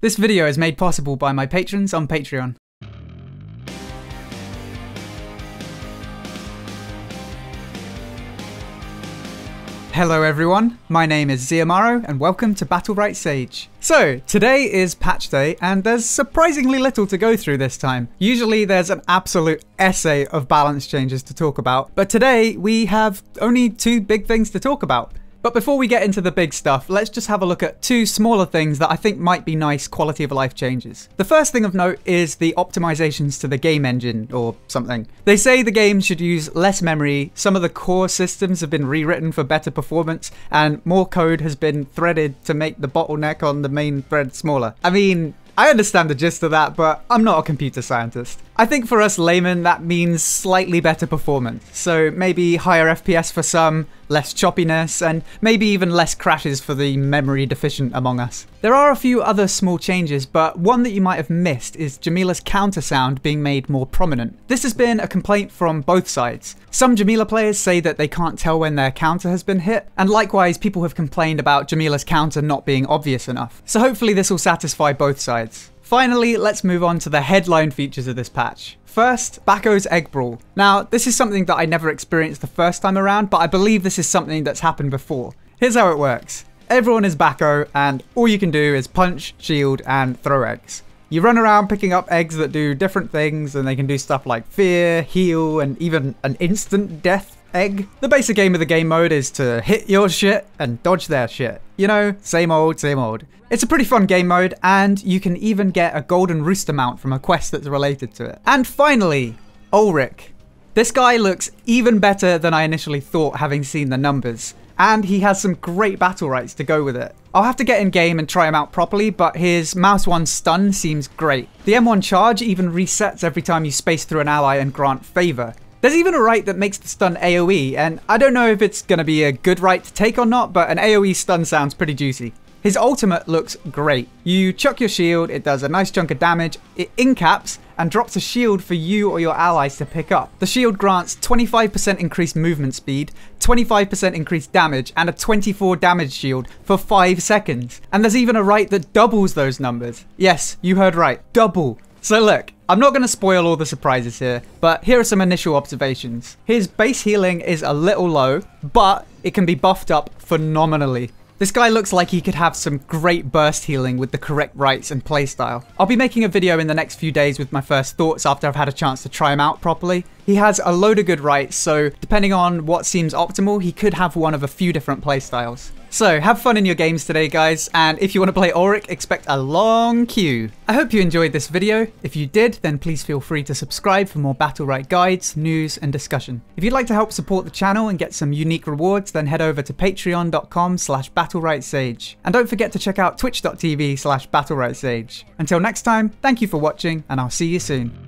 This video is made possible by my patrons on Patreon. Hello everyone, my name is Ziamaro and welcome to Battlerite Sage. So, today is patch day and there's surprisingly little to go through this time. Usually there's an absolute essay of balance changes to talk about, but today we have only two big things to talk about. But before we get into the big stuff, let's just have a look at two smaller things that I think might be nice quality of life changes. The first thing of note is the optimizations to the game engine or something. They say the game should use less memory, some of the core systems have been rewritten for better performance, and more code has been threaded to make the bottleneck on the main thread smaller. I mean, I understand the gist of that, but I'm not a computer scientist. I think for us laymen, that means slightly better performance. So maybe higher FPS for some, less choppiness, and maybe even less crashes for the memory deficient among us. There are a few other small changes, but one that you might have missed is Jamila's counter sound being made more prominent. This has been a complaint from both sides. Some Jamila players say that they can't tell when their counter has been hit, and likewise people have complained about Jamila's counter not being obvious enough. So hopefully this will satisfy both sides. Finally, let's move on to the headline features of this patch. First, Bakko's Egg Brawl. Now, this is something that I never experienced the first time around, but I believe this is something that's happened before. Here's how it works. Everyone is Bakko, and all you can do is punch, shield, and throw eggs. You run around picking up eggs that do different things, and they can do stuff like fear, heal, and even an instant death egg. The basic aim of the game mode is to hit your shit and dodge their shit. You know, same old, same old. It's a pretty fun game mode, and you can even get a golden rooster mount from a quest that's related to it. And finally, Ulric. This guy looks even better than I initially thought having seen the numbers, and he has some great Battlerites to go with it. I'll have to get in game and try him out properly, but his mouse 1 stun seems great. The M1 charge even resets every time you space through an ally and grant favor. There's even a right that makes the stun AoE, and I don't know if it's going to be a good right to take or not, but an AoE stun sounds pretty juicy. His ultimate looks great. You chuck your shield, it does a nice chunk of damage, it incaps and drops a shield for you or your allies to pick up. The shield grants 25% increased movement speed, 25% increased damage, and a 24 damage shield for 5 seconds. And there's even a right that doubles those numbers. Yes, you heard right, double. So look, I'm not going to spoil all the surprises here, but here are some initial observations. His base healing is a little low, but it can be buffed up phenomenally. This guy looks like he could have some great burst healing with the correct rights and playstyle. I'll be making a video in the next few days with my first thoughts after I've had a chance to try him out properly. He has a load of good rights, so depending on what seems optimal, he could have one of a few different playstyles. So have fun in your games today, guys, and if you want to play Ulric, expect a long queue. I hope you enjoyed this video. If you did, then please feel free to subscribe for more Battlerite guides, news, and discussion. If you'd like to help support the channel and get some unique rewards, then head over to patreon.com/battleritesage. And don't forget to check out twitch.tv/battleritesage. Until next time, thank you for watching, and I'll see you soon.